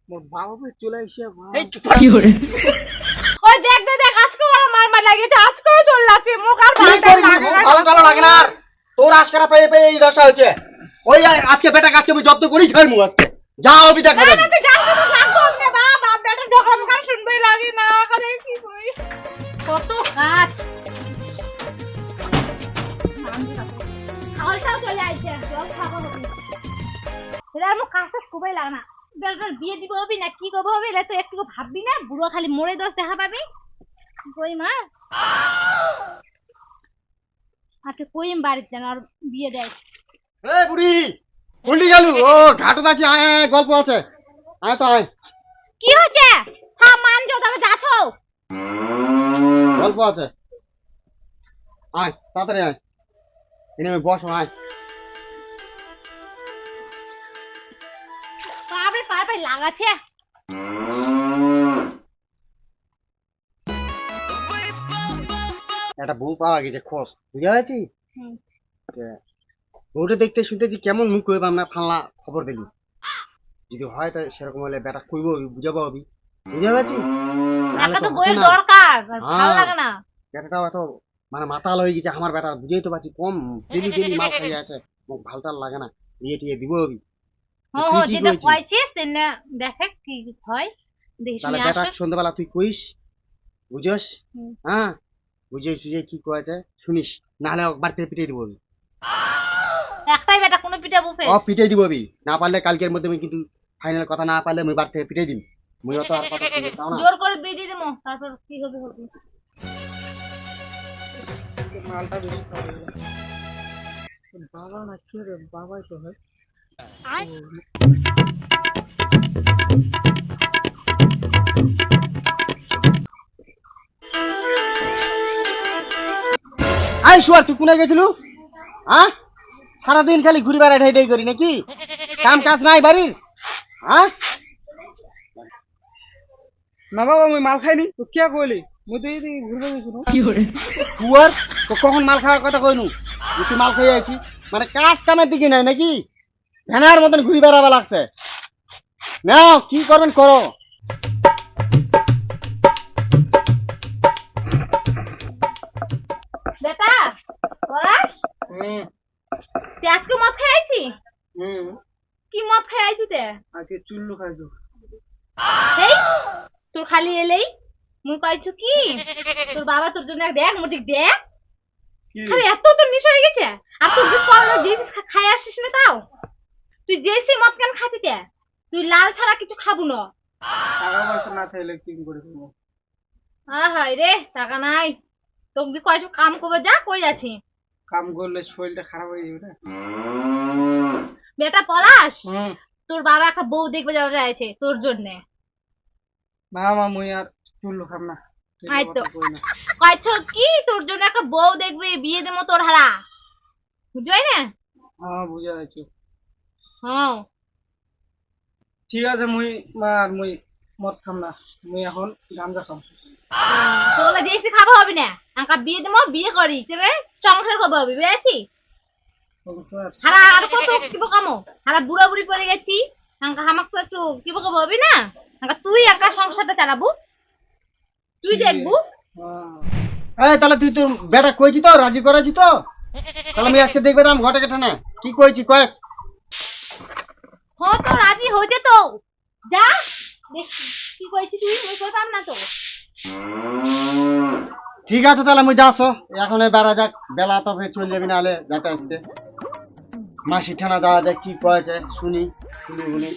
মোর বাবা চলে এসে কি করে ওই দেখ দেখ দেখ আজকে ওরা মার লাগিয়েছে আজকেও চললাছে মুখ আর কি ভালো করবি? লাগে না। ভালো লাগে না আর তোর আজকারা পেয়ে পেয়ে এই দশা হয়েছে। ওই আজকে বেটা কাজকে আমি যত্ন করি ছাড়মু আজকে যা হবি দেখা না যাবে। না তুই যাস না লাগবো না বাবা বেটা যখন কার শুনবই লাগে না করে কি কই কত কাজ খাওয়াটাও চলে আইছে জল খাবো হবে এরা আমার কাছে খুবই লাগে না বেটার বিয়ে দিব হবি না কি করবো হবে এটা তো একটু ভাববি না বুড়ো খালি মরে দোষ দেখা পাবি কই মা আচ্ছা কইম বাড়িতে না আর বিয়ে দেয় এই বুড়ি কোনটি গেল? ও ঘাটত আছে, আয় আয় গল্প আছে, আয় তো আয়, কি হচ্ছে থাম মান যাও তবে যাচ্ছো গল্প আছে, আয় তাড়াতাড়ি আয়, এনে বস আয়। পাবে পাবে লাগাচ্ছে একটা বউ পাওয়া গেছে খোঁজ বুঝা যাচ্ছি। হুম। বউটা দেখতে শুনতেছি কেমন মুখ হইব আমরা ফাল্লা খবর দিলি যদি হয় তো সেরকম হলে বেটা কইব বুঝাবো হবি বুঝা যাচ্ছি। একটা তো বইয়ের দরকার আর ভালো হ্যাঁ। লাগে না বেটাটাও এত মানে মাতাল হয়ে গেছে আমার বেটা বুঝেই তো পারছি কম ডেলি ডেলি মাল খাই আছে মুখ ভালটাল লাগে না বিয়ে টিয়ে দিব হবি। হ্যাঁ তুই হ্যাঁ কি যেটা কইছিস? কইছিস সেটা দেখে কি হয় দেখি তাহলে শুনে বেটা আসো সন্ধ্যাবেলা তুই কইস বুঝস, হুম। হ্যাঁ বুঝে সুঝে কি কয়েছে শুনিস, নাহলে একবার পিটিয়ে দিব আমি। একটাই বেটা কোনো পিঠা বুফে ও পিটিয়ে দিব আমি, না পারলে কালকের মধ্যে আমি কিন্তু ফাইনাল কথা না পারলে আমি বার থেকে পিটিয়ে দিম। মুই অত আর কথা শুনতে চাও না। জোর করে বিয়ে দিয়ে দেবো তারপর কি হবে হবে মালটা বেশি খাওয়া গেল। বাবা না কি রে বাবাই তো হয় আই শুয়ার তুই কোনে গেছিল? হ্যাঁ সারাদিন খালি ঘুরি বেড়াই ঢাই করি নাকি কাম কাজ নাই বাড়ির? হ্যাঁ না বাবা মুই মাল খাইনি তো কে কইলি মুই তো এই ঘুরবে গেছিল কি করে শুয়ার তো কখন মাল খাওয়ার কথা কইনু তুই মাল খাই আছি মানে কাজ কামের দিকে নাই নাকি ভেনার মতন ঘুরি বেড়াবা লাগছে। নাও কি করবেন করো। বেটা পলাশ হুম তুই আজকে মদ খাইছি হুম কি মদ খাইছি তে আজকে চুল্লু খাইছো এই তোর খালি এলেই মুই কইছো কি তোর বাবা তোর জন্য দেখ মুটিক দেখ কি খালি এত তোর নিশা হয়ে গেছে আর তুই যে করলা দিয়েছিস খাই আসিস না তাও তুই যেসি মদ কেন খাচ্ছিস তে? তুই লাল ছাড়া কিছু খাবো না টাকা পয়সা না খাইলে কি করে খাবো? হাই রে টাকা নাই তোকে যে কয়টা কাম করবে যা কই যাচ্ছি কাম করলে শরীরটা খারাপ হয়ে যাবে না। বেটা পলাশ হুম তোর বাবা একটা বউ দেখবে যাওয়া যাচ্ছে তোর জন্য না মা মুই আর চুল্লু খাম না। আই তো। কই না। কইছো কি তোর জন্য একটা বউ দেখবে বিয়ে দেবো তোর হারা বুঝলি না হ্যাঁ বুঝা যাচ্ছে। হ্যাঁ ঠিক আছে মুই আর মুই মদ খাম না মুই এখন গাঞ্জা খাম। তোগুলো যেসি খাবো হবে না আঙ্কা বিয়ে দেবো বিয়ে করি তবে সংসার করবো হবে বুঝেছি সংসার হারা আর কত কি কামো হারা বুড়া বুড়ি পড়ে গেছি আঙ্কা আমাকে তো একটু কি বকবো হবে না আঙ্কা তুই একা সংসারটা চালাবো তুই দেখবো হ্যাঁ এই তাহলে তুই তোর বেটা কইছি তো রাজি করাছি তো তাহলে আমি আজকে দেখবে দাম ঘটে কেটে না কি কইছি কয়েক হ্যাঁ তো রাজি হয়েছে তো যা দেখ কি কইছি তুই ওই করতাম না তো ঠিক আছে তাহলে আমি যাচ্ছ এখন বেড়া যাক বেলা তো ফের চলে যাবি নাহলে যাতে আসছে মাসি ঠানা যাওয়া যাক কি কয়েছে শুনি শুনি শুনি।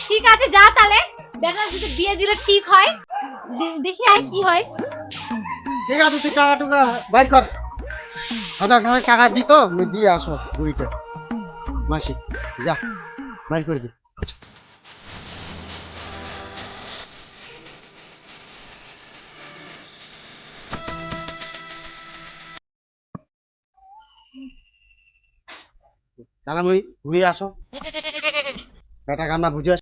ঠিক আছে যা তাহলে বেটার যদি বিয়ে দিলে ঠিক হয় দেখি আয় কি হয় ঠিক আছে তুই টাকা টুকা বাইর কর 1000 টাকা দিত আমি দিয়ে আসো দুইটা মাসি যা বাইর করে দি। তাহলে আমি ঘুরে আসো বেটা কান্না বুঝে আস।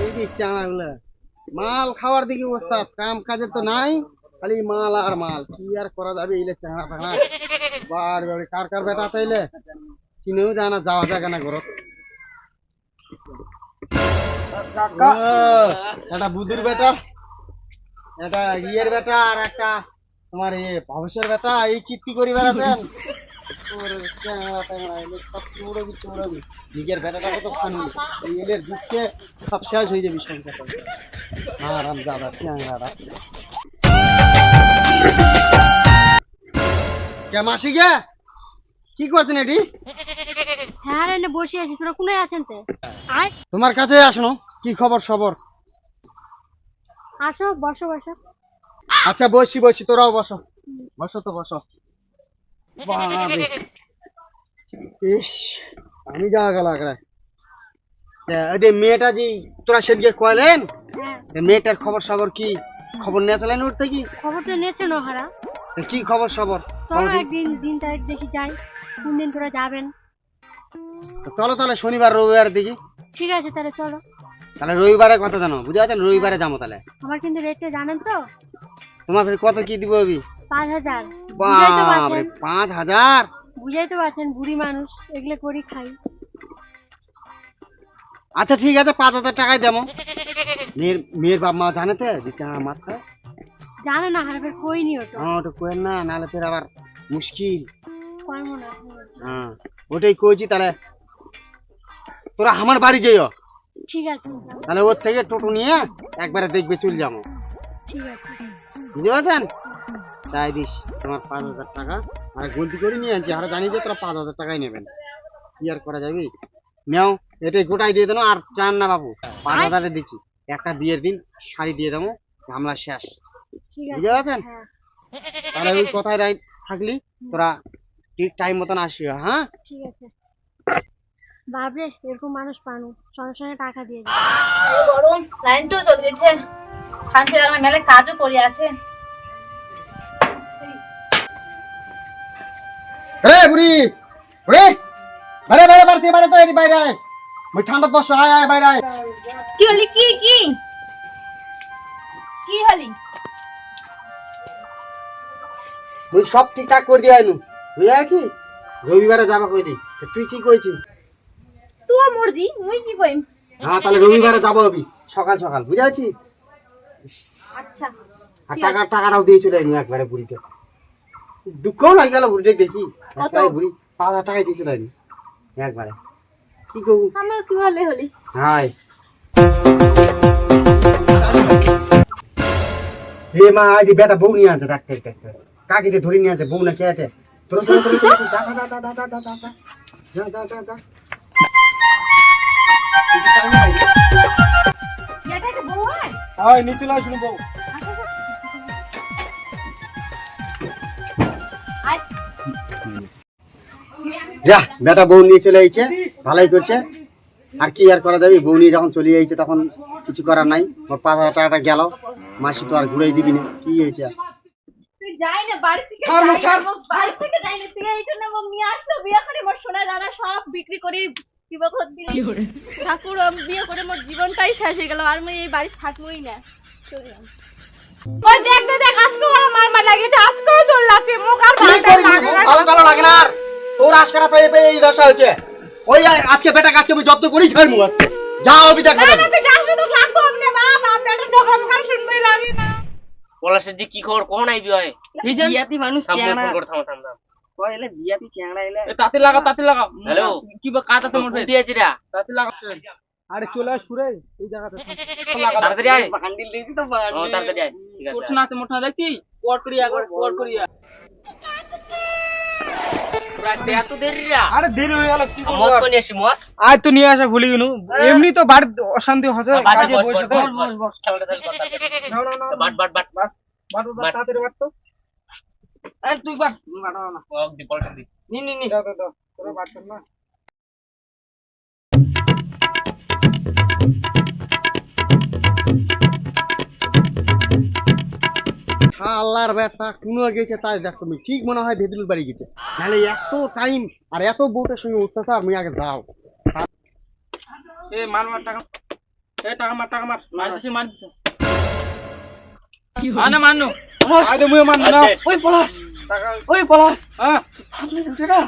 এই যে চানাগুলা মাল খাওয়ার দিকে অবস্থা কাম কাজের তো নাই খালি মাল আর মাল, কি আর করা যাবে? এলে চাঙা ফাঙা বার বাড়ি কার কার বেটা তাইলে চিনেও যায় না, যাওয়া যায় না ঘর। একটা বুধুর বেটা, একটা ইয়ের বেটা, আর একটা তোমার ভবিষ্যের বেটা, এই কীর্তি করি বেড়াতেন। নিজের বেটাটাকে তো খানি এদের দিচ্ছে, সব শেষ হয়ে যাবে সংসার। আরাম যাবা চ্যাংড়ারা কে মাসি গে কি করছেন এটি? হ্যাঁ রে, বসে আছি, তোরা কোনে আছেন তে? তোমার কাছে আসনো, কি খবর সবর? আসো, বসো বসো। আচ্ছা বসি বসি, তোরাও বসো, বসো তো বসো। বাবারে, ইস আমি যাওয়া গেল আগে। মেয়েটা যে তোরা সেদিকে কয়লেন, মেয়েটার খবর সবর কি? খবর নিয়ে চলেন ওর থেকে? খবর তো নিয়েছে নহারা। কি খবর সবর? চলো একদিন দিন তারিখ দেখি যাই, কোন দিন তোরা যাবেন। চলো তাহলে শনিবার রবিবার দেখি। ঠিক আছে তাহলে চলো। তাহলে রবিবারে কত জানো? বুঝে আছেন, রবিবারে যাবো তাহলে। আমার কিন্তু রেটটা জানেন তো? তোমার কত কি দিব? 5,000। বাপরে 5,000? বুঝাই তো পারছেন, বুড়ি মানুষ এগুলো করি খাই। আচ্ছা ঠিক আছে, 5,000 টাকাই দেবো। মেয়ের বাপ মা জানে তো দিচ্ছে আমার মাথা? জানে না, হারফের কই নিও তো। ওটা কোয়েন না, নাহলে ফের আবার মুশকিল। কইমো না। হ্যাঁ ওটাই কইছি। তাহলে তোরা আমার বাড়ি যেও। ঠিক আছে তাহলে ওর থেকে টোটো নিয়ে একবারে দেখবে চলে যাবো। ঠিক আছে। বুঝতে পারছেন? তাই দিস তোমার 5,000 টাকা, আর গন্তি করে নিয়ে আনছি, আর জানি যে তোরা 5,000 টাকাই নেবেন। কি আর করা যাবে? নেও, এটাই গোটাই দিয়ে দেবো। আর চান না বাবু, 5,000 দিচ্ছি। একটা বিয়ের দিন শাড়ি দিয়ে দেবো, ঝামলা শেষ। ঠিক আছে। বুঝতে পারছেন? হ্যাঁ তাহলে ওই কথায় থাকলি তোরা ঠিক টাইম মতন আসিও। হ্যাঁ ঠিক আছে। বাবরে, এরকম মানুষ পানু, সঙ্গে সঙ্গে টাকা দিয়ে দিই। গরম, লাইনটাও চলে গেছে, শান্তি লাগবে, মেলে কাজও পড়ে আছে। রে বুড়ি, রে বাইরে বাইরে বাইরে বাইরে তো এটি বাইরে আয়। মই ঠান্ডা বসো, আয় আয় বাইরে আয়। কি হলি? কি কি কি হলি? তুই সব ঠিকঠাক করে দিয়ে আইনু, বুঝে আছি। রবিবারে যাবা কইলি, তুই কি কইছিস? তোর মর্জি, মুই কি কইম? হ্যাঁ তাহলে রবিবারে যাবো হবি, সকাল সকাল, বুঝে আছি। আচ্ছা আর টাকাটাও দিয়ে চলে আইনু একবারে বুড়িটা। দুঃখও লাগে গেল বুড়িটা দেখি। কত? বুড়ি 5,000 টাকাই দিয়ে চলে আইনু একবারে। কি করবো? আমার কি হলে হলি? হাই হে মা, আই দি বেটা বউ নিয়ে আছে, ডাক্তার ডাক্তার কাকিতে ধরে নিয়ে আছে, বউ না কে আছে? তোর সঙ্গে করে যা যা যা যা যা যা যা যা যা যা যা। এটা একটা বউ হয়? হয় নিচে চলে আসুন বউ। আয়, যা বেটা বউ নিয়ে চলে আইছে, ভালোই করছে। আর কি আর করা যাবে? বউ নিয়ে যখন চলে আইছে তখন কিছু করার নাই। ওর 5,000 টাকাটা গেল, মাসি তো আর ঘুরাই দিবি না। কি হয়েছে? তুই যাই না বাড়ি থেকে, ছাড় মুখ, ছাড়। বাড়ি থেকে যাই না তুই, এইটা না মম্মি আসলো বিয়ে করে মোর সোনা দানা সব বিক্রি করে দিব কর দিল। ঠাকুর বিয়ে করে মোর জীবনটাই শেষ হয়ে গেল, আর আমি এই বাড়ি থাকবোই না। ওই দেখ দেখ দেখ, আজকে ওর মার লাগেছে, আজকেও চল লাগছে মুখ আর কি করবি? ভালো ভালো লাগে না আর। তোর আজকারা পেয়ে পেয়ে এই দশা হয়েছে। ওই আজকে বেটা কাজকে আমি যত্ন করি ছাড়মু আজকে। যা হবি দেখ। না না তুই যাস তো, লাগতো আপনি বাপ আপনার দোকান কার শুনবই লাগে না। পলাশের যে কি খবর কোন আইবি হয়? বিয়াতি মানুষ সামনে চ্যাংড়া। ফোন করে থাম থাম থাম। কয় এলে বিয়াতি চ্যাংড়া এলে। তাতে লাগাও তাতে লাগাও। হ্যালো কি বা কাটা তো তোমার দিয়েছি রা, তাতে লাগাচ্ছে। আরে চলে আস সুরে এই জায়গাতে। তাড়াতাড়ি আয়। বান্ডিল দিয়েছি তো ও তাড়াতাড়ি আয়। ঠিক আছে করছ না তে মোটা দেখছি কোয়ার করিয়া একবার কোয়ার করিয়া। পুরা এত দেরি রা। আরে দেরি হয়ে গেল, কি করব? মত কোন আসি মত। আজ তো নিয়ে আসা ভুলি গেলু। এমনি তো বাড়ি অশান্তি হচ্ছে, কাজে বস বসে বস তো। বস বস খেলাটা চালু কর তাড়াতাড়ি। না না না but but but but but তাড়াতাড়ি বাট তো। এই তুই বাট। বাট না। ওক দি পলটন দি। নি নি নি দাও দাও দাও, তোরা বাট কর না। আল্লাহর বেটা কোন গেছে তাই দেখ, তুমি ঠিক মনে হয় ভেদুল বাড়ি গেছে। নাহলে এত টাইম আর এত বউটার সঙ্গে অত্যাচার, আমি আগে যাও। এ মার মার টাকা। এ টাকা মার টাকা মার। মার দিছি মার দিছি। মানো মানো আইদে মুই মান না ওই পলাশ টাকা ওই পলাশ হ্যাঁ আপনি দুটা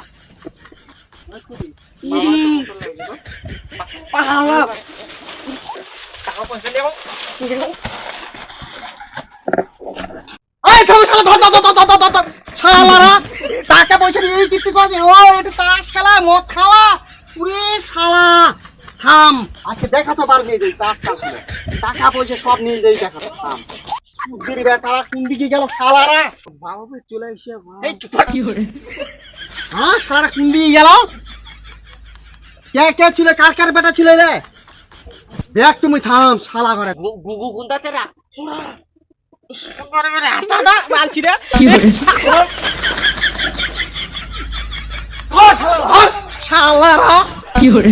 পালা টাকা পয়সা নেব এই থামো শালা ধর ধর ধর ধর ধর ধর শালারা টাকা পয়সা নিয়ে এই কিস্তি করে ও এটা তাস খেলা মদ খাওয়া পুরে শালা থাম আজকে দেখাতে পারবি যে তাস খেলা টাকা পয়সা সব নিয়ে যাই দেখাতে থাম বুদ্ধির বেটারা কোন দিকে গেল শালারা বাবা চলে এসে এই চুপ হ্যাঁ শালারা কোন দিকে গেল কে কে ছিল কার কার বেটা ছিল রে দেখ তুমি থাম শালা ঘরে গুগু গুন্ডা চারা মালছি রে শালারা কি করে